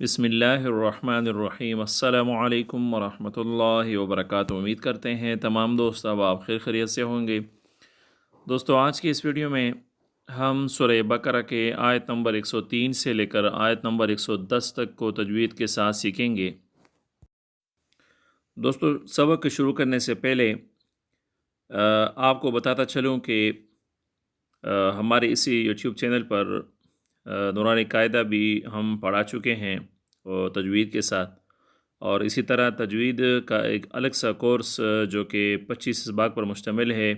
बिस्मिल्लाहिर्रहमानिर्रहीम। अस्सलामु अलैकुम वरहमतुल्लाहि वबरकातुहू। उम्मीद करते हैं तमाम दोस्त अब आप खैर खैरियत से होंगे। दोस्तों, आज की इस वीडियो में हम सूरह बकरा के आयत नंबर 103 से लेकर आयत नंबर 110 तक को तजवीद के साथ सीखेंगे। दोस्तों, सबक शुरू करने से पहले आपको बताता चलूँ कि हमारे इसी यूट्यूब चैनल पर नूरानी कायदा भी हम पढ़ा चुके हैं और तजवीद के साथ, और इसी तरह तजवीद का एक अलग सा कोर्स जो कि 25 इसबाक पर मुश्तमिल है,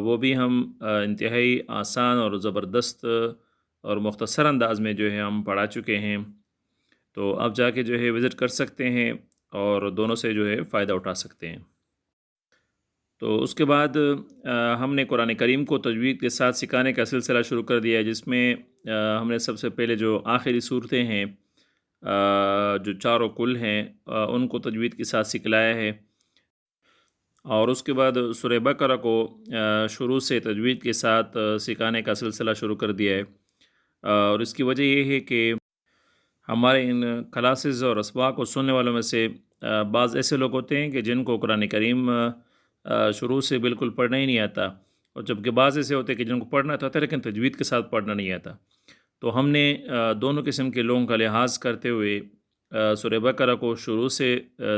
वो भी हम इंतहाई आसान और ज़बरदस्त और मुख्तसर अंदाज में जो है हम पढ़ा चुके हैं। तो आप जाके जो है विज़िट कर सकते हैं और दोनों से जो है फ़ायदा उठा सकते हैं। तो उसके बाद हमने कुरान करीम को तजवीद के साथ सिखाने का सिलसिला शुरू कर दिया है, जिसमें हमने सबसे पहले जो आखिरी सूरतें हैं, जो चारों कुल हैं, उनको तजवीद के साथ सिखलाया है। और उसके बाद सूरह बकरा को शुरू से तजवीद के साथ सिखाने का सिलसिला शुरू कर दिया है। और इसकी वजह ये है कि हमारे इन क्लासेस और असबाक को सुनने वालों में से बाज़ ऐसे लोग होते हैं कि जिनको कुरान करीम शुरू से बिल्कुल पढ़ना ही नहीं आता, और जबकि बाज़ ऐसे होते हैं कि जिनको पढ़ना तो आता है लेकिन तजवीद के साथ पढ़ना नहीं आता। तो हमने दोनों किस्म के लोगों का लिहाज करते हुए सूरह बकरा को शुरू से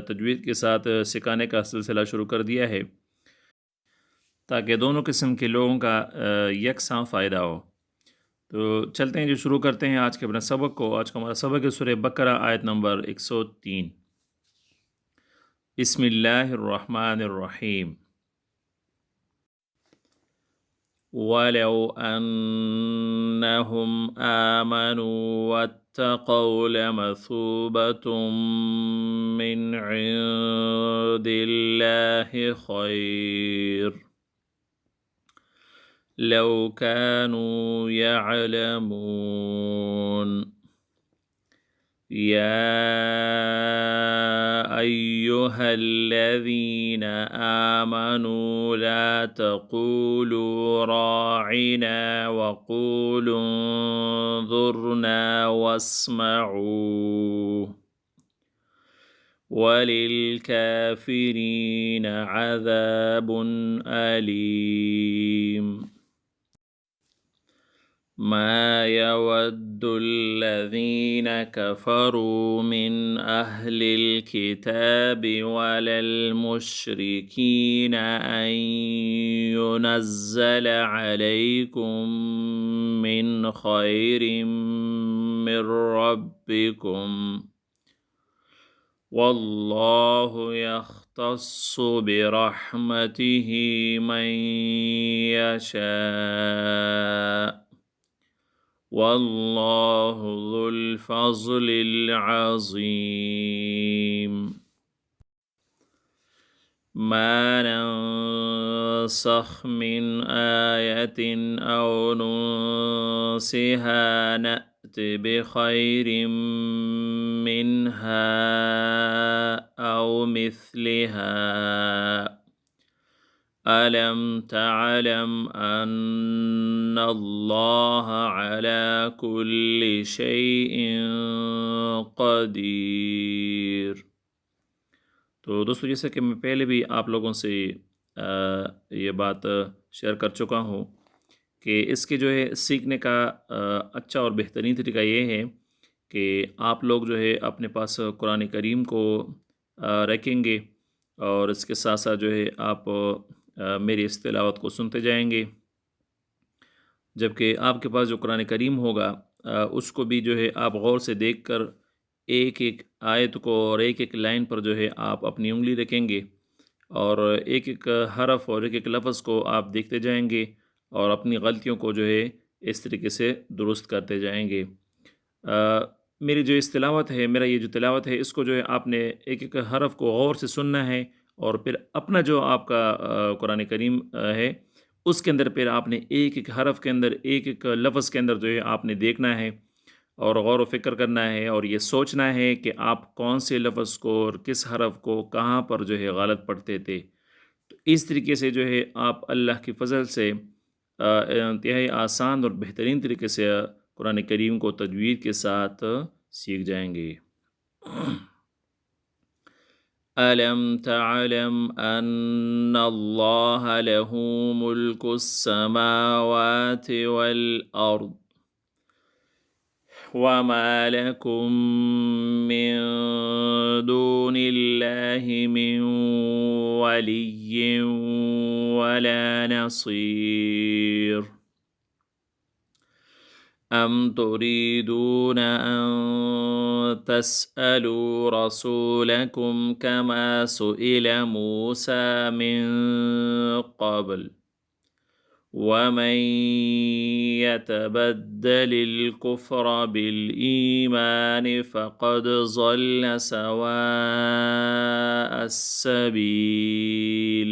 तजवीद के साथ सिखाने का सिलसिला शुरू कर दिया है, ताकि दोनों किस्म के लोगों का यकसां फ़ायदा हो। तो चलते हैं, जो शुरू करते हैं आज के अपने सबक को। आज का हमारा सबक है सूरह बकरा आयत नंबर 103। बिस्मिल्लाहिर्रहमानिर्रहीम। वलौ अन्नहुम आमनू वत्तक़ौ लमसूबतुम मिन इंदिल्लाहि खैर लौ कानू यअलमून। या अय्युहल्लज़ीन आमनू ला तक़ूलू राइना वक़ूलू उन्ज़ुरना वस्मऊ वलिलकाफ़िरीन अज़ाबुन अलीम। ما يود الذين كفروا من أهل الكتاب ولا المشركين أن ينزل عليكم من خير من ربكم والله يختص برحمته من يشاء والله ذو الفضل العظيم। ما ننسخ من آية أو ننسها نأت بخير منها أو مثلها ألم تعلم أن الله على كل شيء قدير۔ تو دوستو، جیسا کہ میں پہلے بھی آپ لوگوں سے یہ بات شیئر کر چکا ہوں کہ اس کے جو ہے سیکھنے کا اچھا اور بہترین طریقہ یہ ہے کہ آپ لوگ جو ہے اپنے پاس قرآن کریم کو رکھیں گے، اور اس کے ساتھ ساتھ جو ہے آپ میری اس تلاوت کو سنتے جائیں گے، جبکہ آپ کے پاس جو قرآن کریم ہوگا اس کو بھی جو ہے آپ غور سے دیکھ کر ایک ایک آیت کو اور ایک ایک لائن پر جو ہے آپ اپنی انگلی رکھیں گے، اور ایک ایک حرف اور ایک ایک لفظ کو آپ دیکھتے جائیں گے اور اپنی غلطیوں کو جو ہے اس طریقے سے درست کرتے جائیں گے۔ میری جو اس تلاوت ہے، میرا یہ جو تلاوت ہے، اس کو جو ہے آپ نے ایک ایک حرف کو غور سے سننا ہے، اور پھر اپنا جو آپ کا قرآن کریم ہے اس کے اندر پھر آپ نے ایک ایک حرف کے اندر، ایک ایک لفظ کے اندر جو ہے آپ نے دیکھنا ہے اور غور و فکر کرنا ہے، اور یہ سوچنا ہے کہ آپ کون سے لفظ کو اور کس حرف کو کہاں پر جو ہے غلط پڑھتے تھے۔ تو اس طریقے سے جو ہے آپ اللہ کی فضل سے انتہائی آسان اور بہترین طریقے سے قرآن کریم کو تجوید کے ساتھ सीख जाएंगे। अलम तअलम अन्ना अल्लाह लहू मुल्कुस्समावाति वल अर्द वमा लकुम मिन दूनिल्लाहि मिन वलिय्यिन वला नसीर। अम तुरीदून अन तस्अलू रसूलकुम कमा सुइल मूसा मिन क़ब्ल वमन यतबद्दलिल कुफ्र बिल ईमान फ़क़द ज़ल्ल सवाअस सबील।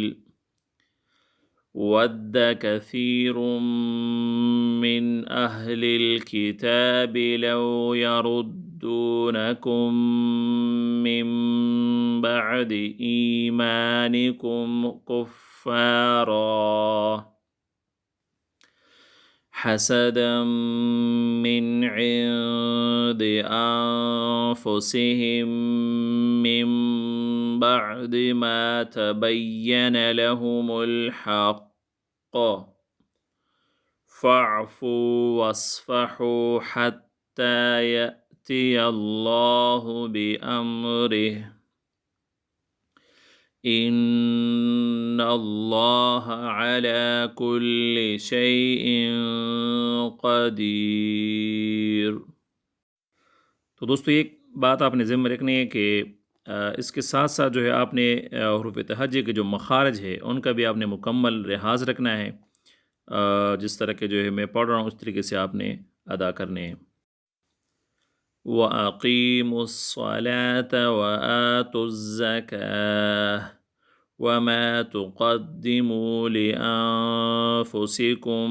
वद्द कसीरुम मिन अहलिल किताबि लौ यरुद्दूनकुम मिन बअदि ईमानिकुम कुफ़्फ़ारा हसदम मिन इंदि अनफुसिहिम मिन बअदि मा तबय्यन लहुमुल हक़्क़ फ़अफ़ू वस्फ़हू हत्ता यअतियल्लाहु बिअम्रिह इन्नल्लाह अला कुल्लि शैइन क़दीर। तो दोस्तों एक बात आपने ज़हन में रखनी है कि इसके साथ साथ जो है आपने हुरूफ़ तहज्जुद के जो मखारज है उनका भी आपने मुकम्मल लिहाज रखना है। जिस तरह के जो है मैं पढ़ रहा हूँ उस तरीके से आपने अदा करने हैं। व अक़ीमुस्सलात व आतुज़्ज़काह वमा तुक़द्दिमू लिअन्फ़ुसिकुम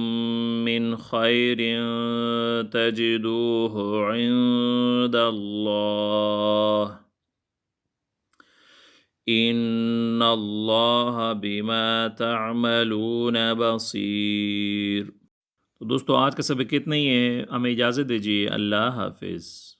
मिन ख़ैरिन तजिदूहु इंदल्लाह इन्नल्लाह बिमा तअमलून बसीर। तो दोस्तों आज का सबक इतना ही है। हमें इजाज़त दीजिए। अल्लाह हाफ़िज़।